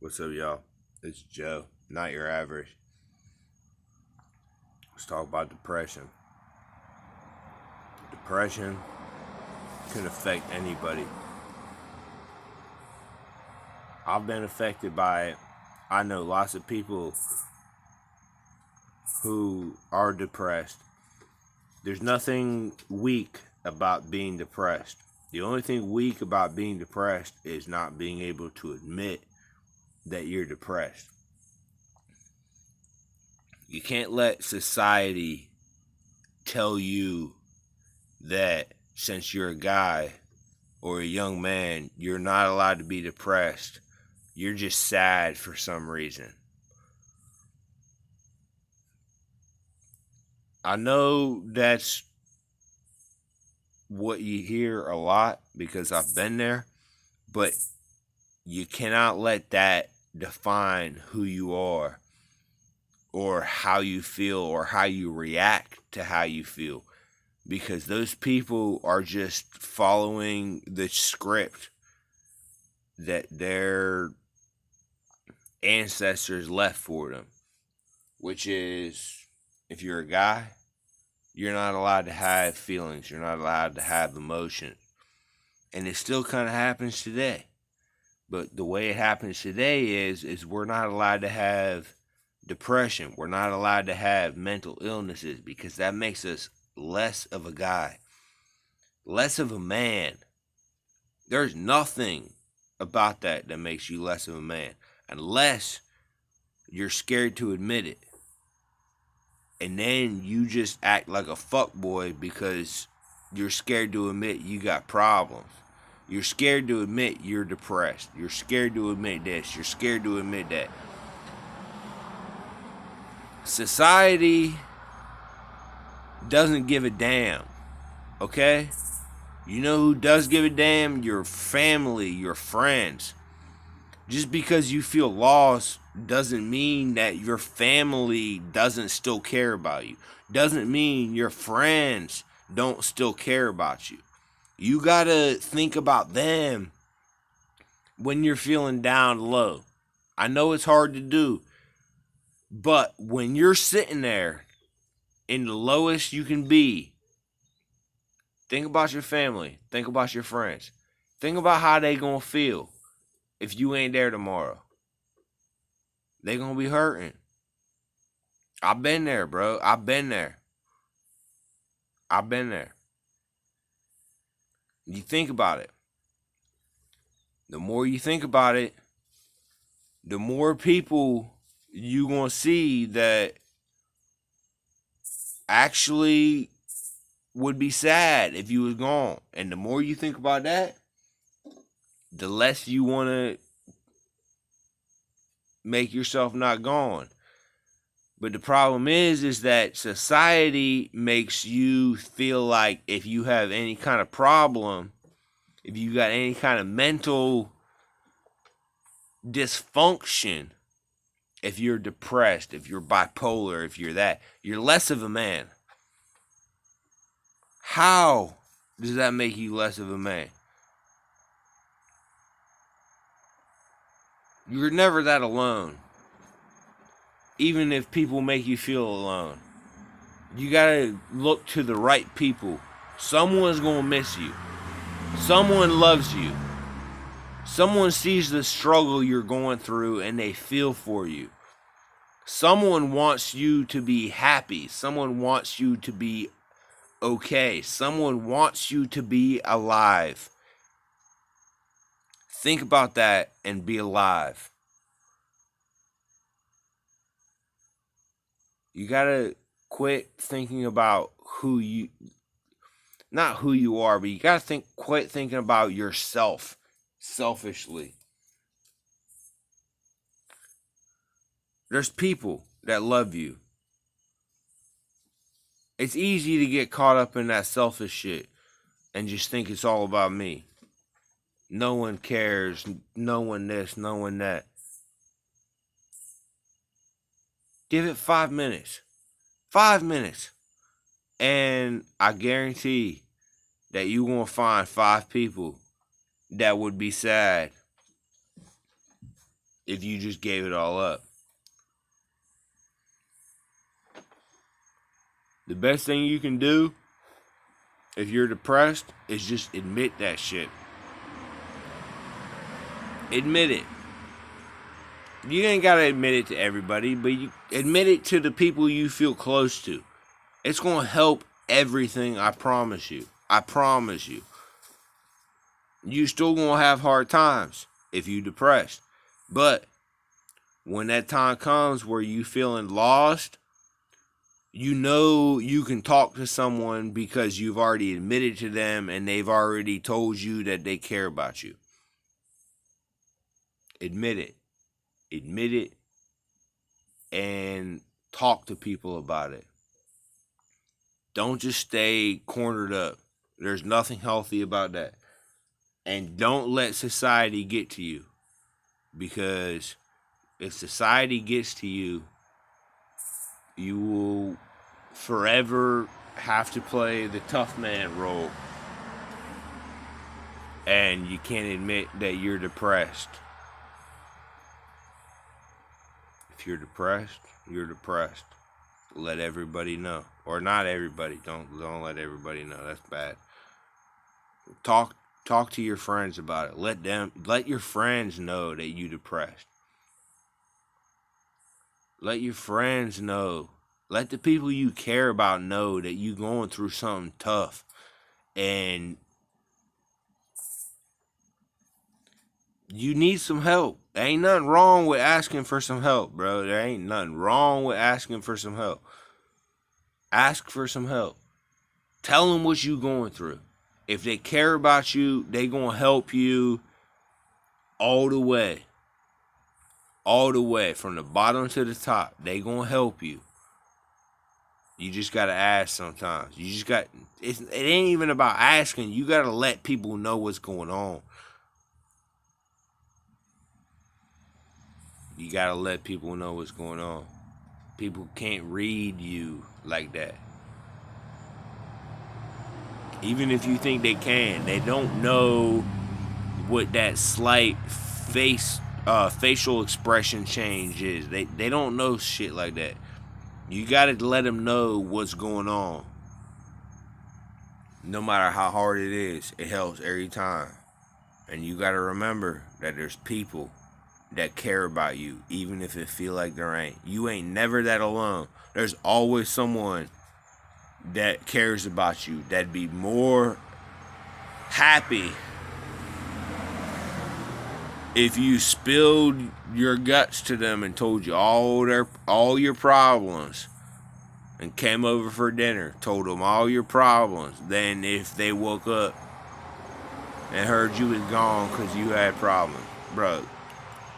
What's up, y'all? It's Joe, not your average. Let's talk about depression. Depression can affect anybody. I've been affected by it. I know lots of people who are depressed. There's nothing weak about being depressed. The only thing weak about being depressed is not being able to admit that you're depressed. You can't let society tell you that since you're a guy or a young man, you're not allowed to be depressed. You're just sad for some reason. I know that's what you hear a lot because I've been there, but you cannot let that define who you are or how you feel or how you react to how you feel, because those people are just following the script that their ancestors left for them, which is if you're a guy, you're not allowed to have feelings, you're not allowed to have emotion. And it still kind of happens today. But the way it happens today is we're not allowed to have depression. We're not allowed to have mental illnesses because that makes us less of a guy, less of a man. There's nothing about that makes you less of a man unless you're scared to admit it. And then you just act like a fuckboy because you're scared to admit you got problems. You're scared to admit you're depressed. You're scared to admit this. You're scared to admit that. Society doesn't give a damn, okay? You know who does give a damn? Your family, your friends. Just because you feel lost doesn't mean that your family doesn't still care about you. Doesn't mean your friends don't still care about you. You gotta think about them when you're feeling down low. I know it's hard to do, but when you're sitting there in the lowest you can be, think about your family. Think about your friends. Think about how they gonna feel if you ain't there tomorrow. They gonna be hurting. I've been there, bro. I've been there. I've been there. You think about it. The more you think about it, the more people you gonna see that actually would be sad if you was gone. And the more you think about that, the less you wanna make yourself not gone. But the problem is that society makes you feel like if you have any kind of problem, if you got any kind of mental dysfunction, if you're depressed, if you're bipolar, if you're that, you're less of a man. How does that make you less of a man? You're never that alone. Even if people make you feel alone, you gotta look to the right people. Someone's gonna miss you. Someone loves you. Someone sees the struggle you're going through and they feel for you. Someone wants you to be happy. Someone wants you to be okay. Someone wants you to be alive. Think about that and be alive. You gotta quit thinking about not who you are, but you gotta quit thinking about yourself selfishly. There's people that love you. It's easy to get caught up in that selfish shit and just think it's all about me. No one cares. No one this, no one that. Give it 5 minutes. 5 minutes. And I guarantee that you're going to find 5 people that would be sad if you just gave it all up. The best thing you can do if you're depressed is just admit that shit. Admit it. You ain't gotta admit it to everybody, but you admit it to the people you feel close to. It's gonna help everything, I promise you. I promise you. You still gonna have hard times if you depressed. But when that time comes where you feeling lost, you know you can talk to someone because you've already admitted to them and they've already told you that they care about you. Admit it. Admit it and talk to people about it. Don't just stay cornered up. There's nothing healthy about that. And don't let society get to you. Because if society gets to you, you will forever have to play the tough man role. And you can't admit that you're depressed. If you're depressed, you're depressed. Let everybody know. Or not everybody. Don't let everybody know. That's bad. Talk to your friends about it. Let your friends know that you're depressed. Let your friends know. Let the people you care about know that you're going through something tough. And you need some help. There ain't nothing wrong with asking for some help, bro. There ain't nothing wrong with asking for some help. Ask for some help. Tell them what you going through. If they care about you, they gonna help you all the way. All the way. From the bottom to the top. They gonna help you. You just gotta ask sometimes. It ain't even about asking. You gotta let people know what's going on. You gotta let people know what's going on. People can't read you like that. Even if you think they can, they don't know what that slight facial expression change is. They don't know shit like that. You gotta let them know what's going on. No matter how hard it is, it helps every time. And you gotta remember that there's people that care about you, even if it feel like there ain't. You ain't never that alone. There's always someone that cares about you, that'd be more happy if you spilled your guts to them and told you all your problems and came over for dinner, told them all your problems, than if they woke up and heard you was gone because you had problems. Bro,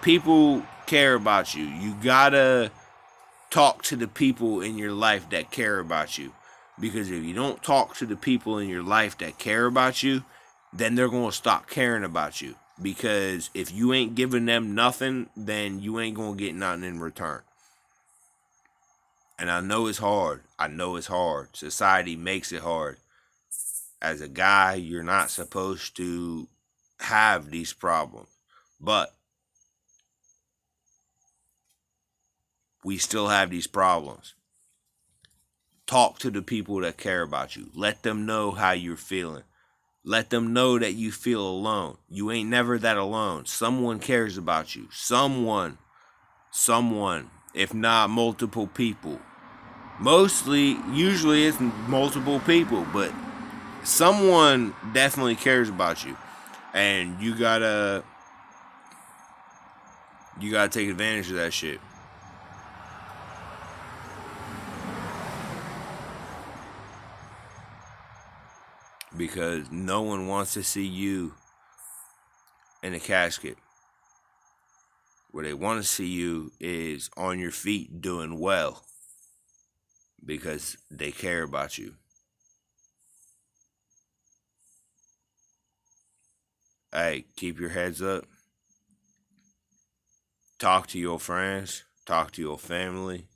people care about you. You gotta talk to the people in your life that care about you. Because if you don't talk to the people in your life that care about you, then they're going to stop caring about you. Because if you ain't giving them nothing, then you ain't going to get nothing in return. And I know it's hard. I know it's hard. Society makes it hard. As a guy, you're not supposed to have these problems. But we still have these problems. Talk to the people that care about you. Let them know how you're feeling. Let them know that you feel alone. You ain't never that alone. Someone cares about you. Someone, if not multiple people. Usually it's multiple people, but someone definitely cares about you. And you gotta take advantage of that shit. Because no one wants to see you in a casket. Where they want to see you is on your feet doing well. Because they care about you. Hey, keep your heads up. Talk to your friends. Talk to your family.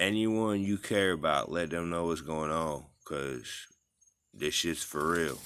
Anyone you care about, let them know what's going on. Because this shit's for real.